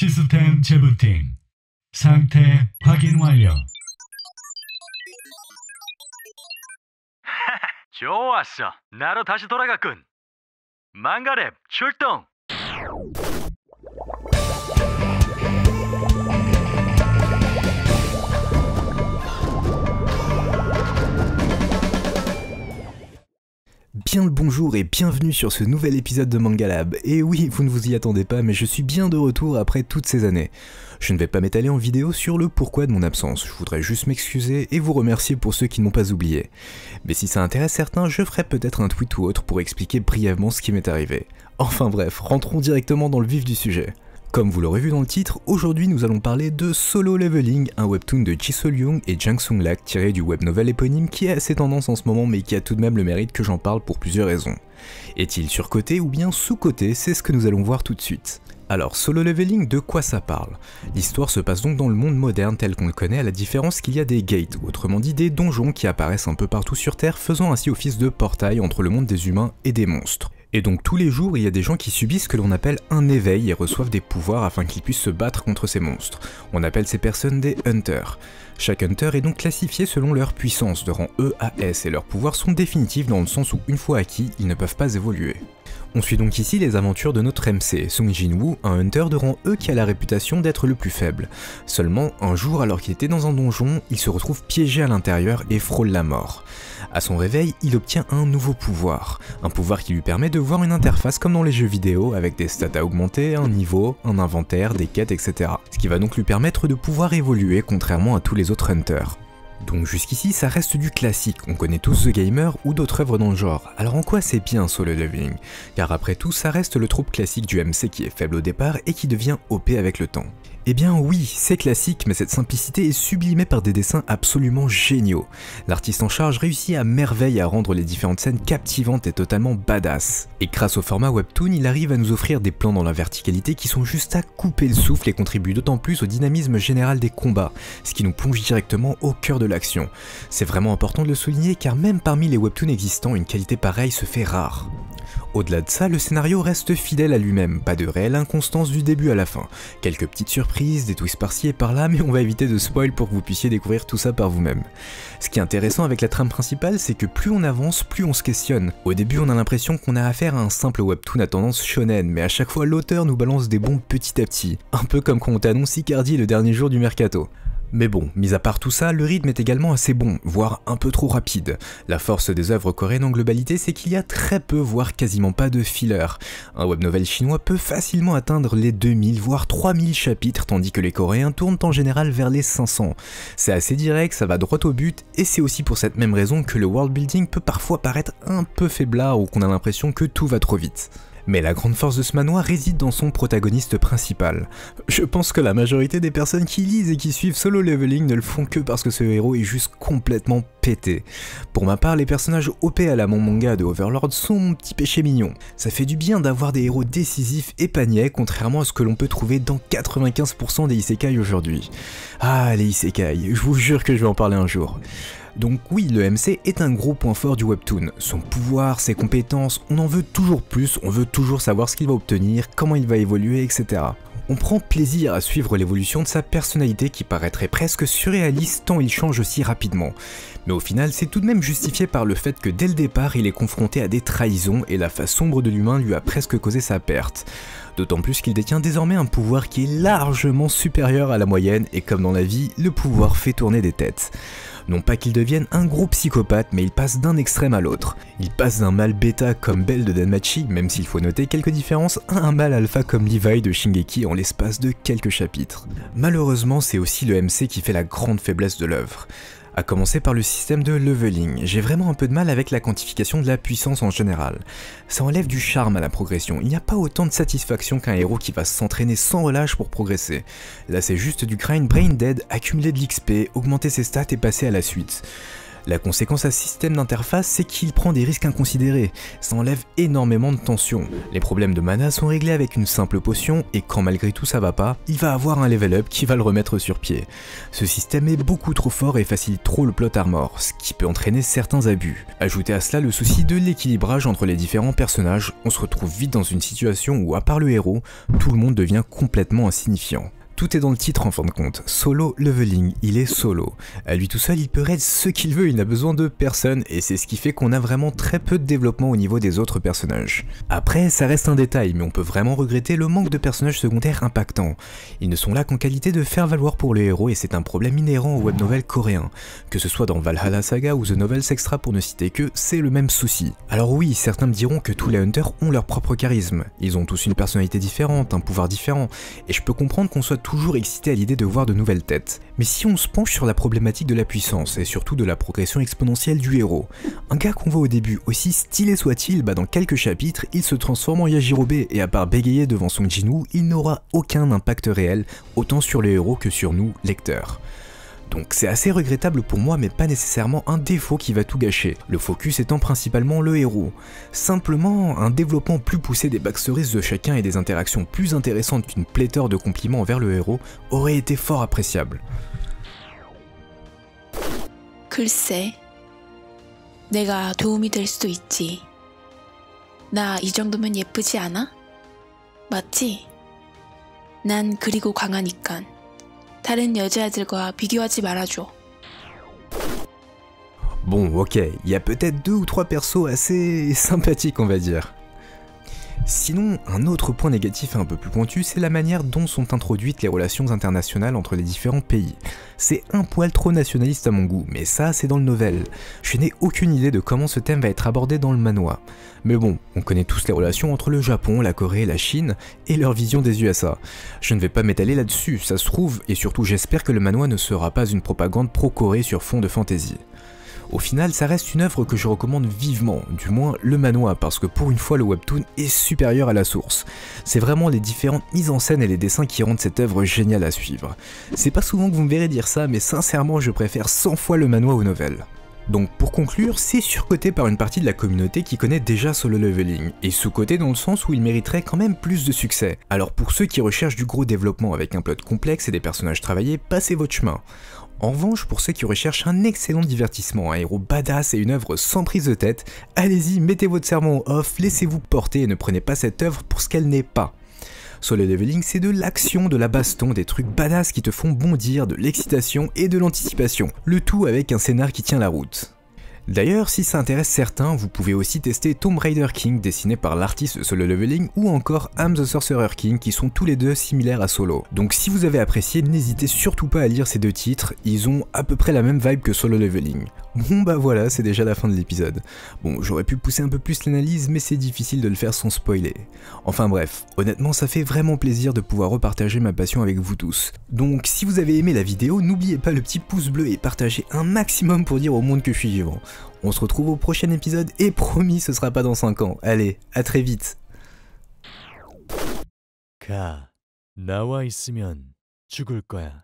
시스템 재부팅. 상태 확인 완료. 좋았어. 나로 다시 돌아갔군. 망가랩 출동. Bien le bonjour et bienvenue sur ce nouvel épisode de Manga Lab. Et oui, vous ne vous y attendez pas, mais je suis bien de retour après toutes ces années. Je ne vais pas m'étaler en vidéo sur le pourquoi de mon absence, je voudrais juste m'excuser et vous remercier pour ceux qui ne m'ont pas oublié. Mais si ça intéresse certains, je ferai peut-être un tweet ou autre pour expliquer brièvement ce qui m'est arrivé. Enfin bref, rentrons directement dans le vif du sujet. Comme vous l'aurez vu dans le titre, aujourd'hui nous allons parler de Solo Leveling, un webtoon de Ji Sol-young et Jang Sung-lak tiré du web novel éponyme qui est assez tendance en ce moment mais qui a tout de même le mérite que j'en parle pour plusieurs raisons. Est-il surcoté ou bien sous-coté? C'est ce que nous allons voir tout de suite. Alors, Solo Leveling, de quoi ça parle? L'histoire se passe donc dans le monde moderne tel qu'on le connaît, à la différence qu'il y a des gates, ou autrement dit des donjons qui apparaissent un peu partout sur Terre, faisant ainsi office de portail entre le monde des humains et des monstres. Et donc tous les jours, il y a des gens qui subissent ce que l'on appelle un éveil et reçoivent des pouvoirs afin qu'ils puissent se battre contre ces monstres. On appelle ces personnes des hunters. Chaque hunter est donc classifié selon leur puissance, de rang E à S, et leurs pouvoirs sont définitifs dans le sens où une fois acquis, ils ne peuvent pas évoluer. On suit donc ici les aventures de notre MC, Sung Jin-woo, un hunter de rang E qui a la réputation d'être le plus faible. Seulement, un jour, alors qu'il était dans un donjon, il se retrouve piégé à l'intérieur et frôle la mort. À son réveil, il obtient un nouveau pouvoir. Un pouvoir qui lui permet de voir une interface comme dans les jeux vidéo, avec des stats à augmenter, un niveau, un inventaire, des quêtes, etc. Ce qui va donc lui permettre de pouvoir évoluer, contrairement à tous les autres hunters. Donc jusqu'ici ça reste du classique, on connaît tous The Gamer ou d'autres œuvres dans le genre, alors en quoi c'est bien Solo Leveling? Car après tout ça reste le trope classique du MC qui est faible au départ et qui devient OP avec le temps. Eh bien oui, c'est classique, mais cette simplicité est sublimée par des dessins absolument géniaux. L'artiste en charge réussit à merveille à rendre les différentes scènes captivantes et totalement badass. Et grâce au format webtoon, il arrive à nous offrir des plans dans la verticalité qui sont juste à couper le souffle et contribuent d'autant plus au dynamisme général des combats, ce qui nous plonge directement au cœur de l'action. C'est vraiment important de le souligner car même parmi les webtoons existants, une qualité pareille se fait rare. Au-delà de ça, le scénario reste fidèle à lui-même, pas de réelle inconstance du début à la fin. Quelques petites surprises, des twists par-ci et par-là, mais on va éviter de spoil pour que vous puissiez découvrir tout ça par vous-même. Ce qui est intéressant avec la trame principale, c'est que plus on avance, plus on se questionne. Au début, on a l'impression qu'on a affaire à un simple webtoon à tendance shonen, mais à chaque fois l'auteur nous balance des bombes petit à petit. Un peu comme quand on t'annonce Icardi le dernier jour du mercato. Mais bon, mis à part tout ça, le rythme est également assez bon, voire un peu trop rapide. La force des œuvres coréennes en globalité, c'est qu'il y a très peu, voire quasiment pas de filler. Un web novel chinois peut facilement atteindre les 2000, voire 3000 chapitres, tandis que les coréens tournent en général vers les 500. C'est assez direct, ça va droit au but, et c'est aussi pour cette même raison que le world building peut parfois paraître un peu faiblard ou qu'on a l'impression que tout va trop vite. Mais la grande force de ce manhwa réside dans son protagoniste principal. Je pense que la majorité des personnes qui lisent et qui suivent Solo Leveling ne le font que parce que ce héros est juste complètement pété. Pour ma part, les personnages OP à la mon manga de Overlord sont mon petit péché mignon. Ça fait du bien d'avoir des héros décisifs et paniers, contrairement à ce que l'on peut trouver dans 95% des isekai aujourd'hui. Ah, les isekai, je vous jure que je vais en parler un jour. Donc oui, le MC est un gros point fort du webtoon. Son pouvoir, ses compétences, on en veut toujours plus, on veut toujours savoir ce qu'il va obtenir, comment il va évoluer, etc. On prend plaisir à suivre l'évolution de sa personnalité qui paraîtrait presque surréaliste tant il change aussi rapidement. Mais au final, c'est tout de même justifié par le fait que dès le départ, il est confronté à des trahisons et la face sombre de l'humain lui a presque causé sa perte. D'autant plus qu'il détient désormais un pouvoir qui est largement supérieur à la moyenne et comme dans la vie, le pouvoir fait tourner des têtes. Non pas qu'il devienne un gros psychopathe, mais il passe d'un extrême à l'autre. Il passe d'un mâle bêta comme Belle de Danmachi, même s'il faut noter quelques différences, à un mâle alpha comme Levi de Shingeki en l'espace de quelques chapitres. Malheureusement, c'est aussi le MC qui fait la grande faiblesse de l'œuvre. À commencer par le système de leveling, j'ai vraiment un peu de mal avec la quantification de la puissance en général. Ça enlève du charme à la progression, il n'y a pas autant de satisfaction qu'un héros qui va s'entraîner sans relâche pour progresser. Là c'est juste du grind brain dead, accumuler de l'XP, augmenter ses stats et passer à la suite. La conséquence à ce système d'interface, c'est qu'il prend des risques inconsidérés, ça enlève énormément de tension. Les problèmes de mana sont réglés avec une simple potion, et quand malgré tout ça va pas, il va avoir un level up qui va le remettre sur pied. Ce système est beaucoup trop fort et facilite trop le plot armor, ce qui peut entraîner certains abus. Ajoutez à cela le souci de l'équilibrage entre les différents personnages, on se retrouve vite dans une situation où à part le héros, tout le monde devient complètement insignifiant. Tout est dans le titre en fin de compte, solo leveling, il est solo. À lui tout seul, il peut raid ce qu'il veut, il n'a besoin de personne, et c'est ce qui fait qu'on a vraiment très peu de développement au niveau des autres personnages. Après, ça reste un détail, mais on peut vraiment regretter le manque de personnages secondaires impactants. Ils ne sont là qu'en qualité de faire valoir pour le héros, et c'est un problème inhérent aux web novels coréens. Que ce soit dans Valhalla Saga ou The Novels Extra pour ne citer que, c'est le même souci. Alors oui, certains me diront que tous les hunters ont leur propre charisme, ils ont tous une personnalité différente, un pouvoir différent, et je peux comprendre qu'on soit toujours excité à l'idée de voir de nouvelles têtes. Mais si on se penche sur la problématique de la puissance et surtout de la progression exponentielle du héros, un gars qu'on voit au début, aussi stylé soit-il, dans quelques chapitres, il se transforme en Yajirobe et à part bégayer devant son Jinwoo, il n'aura aucun impact réel, autant sur le héros que sur nous, lecteurs. Donc c'est assez regrettable pour moi mais pas nécessairement un défaut qui va tout gâcher, le focus étant principalement le héros. Simplement, un développement plus poussé des backstories de chacun et des interactions plus intéressantes qu'une pléthore de compliments envers le héros aurait été fort appréciable. 글쎄, 내가 도움이 될 수도 있지. 나 이 정도면 예쁘지 않아? 맞지? 난 그리고 강하니깐. 다른 여자애들과 비교하지 말아줘. Bon, ok, il y a peut-être 2 ou 3 persos assez sympathiques on va dire. Sinon, un autre point négatif un peu plus pointu, c'est la manière dont sont introduites les relations internationales entre les différents pays. C'est un poil trop nationaliste à mon goût, mais ça c'est dans le novel. Je n'ai aucune idée de comment ce thème va être abordé dans le manhwa. Mais bon, on connaît tous les relations entre le Japon, la Corée et la Chine, et leur vision des USA. Je ne vais pas m'étaler là-dessus, ça se trouve, et surtout j'espère que le manhwa ne sera pas une propagande pro-Corée sur fond de fantasy. Au final, ça reste une œuvre que je recommande vivement, du moins le manhwa, parce que pour une fois le webtoon est supérieur à la source. C'est vraiment les différentes mises en scène et les dessins qui rendent cette œuvre géniale à suivre. C'est pas souvent que vous me verrez dire ça, mais sincèrement je préfère 100 fois le manhwa aux novels. Donc pour conclure, c'est surcoté par une partie de la communauté qui connaît déjà Solo Leveling, et sous-coté dans le sens où il mériterait quand même plus de succès. Alors pour ceux qui recherchent du gros développement avec un plot complexe et des personnages travaillés, passez votre chemin. En revanche, pour ceux qui recherchent un excellent divertissement, un héros badass et une œuvre sans prise de tête, allez-y, mettez votre cerveau en off, laissez-vous porter et ne prenez pas cette œuvre pour ce qu'elle n'est pas. Solo Leveling, c'est de l'action, de la baston, des trucs badass qui te font bondir, de l'excitation et de l'anticipation, le tout avec un scénar qui tient la route. D'ailleurs, si ça intéresse certains, vous pouvez aussi tester Tomb Raider King dessiné par l'artiste de Solo Leveling ou encore I'm the Sorcerer King qui sont tous les deux similaires à Solo. Donc si vous avez apprécié, n'hésitez surtout pas à lire ces deux titres, ils ont à peu près la même vibe que Solo Leveling. Bon bah voilà, c'est déjà la fin de l'épisode. Bon, j'aurais pu pousser un peu plus l'analyse mais c'est difficile de le faire sans spoiler. Enfin bref, honnêtement ça fait vraiment plaisir de pouvoir repartager ma passion avec vous tous. Donc si vous avez aimé la vidéo, n'oubliez pas le petit pouce bleu et partagez un maximum pour dire au monde que je suis vivant. On se retrouve au prochain épisode et promis ce sera pas dans 5 ans. Allez, à très vite. 가, 나와 있으면 죽을 거야.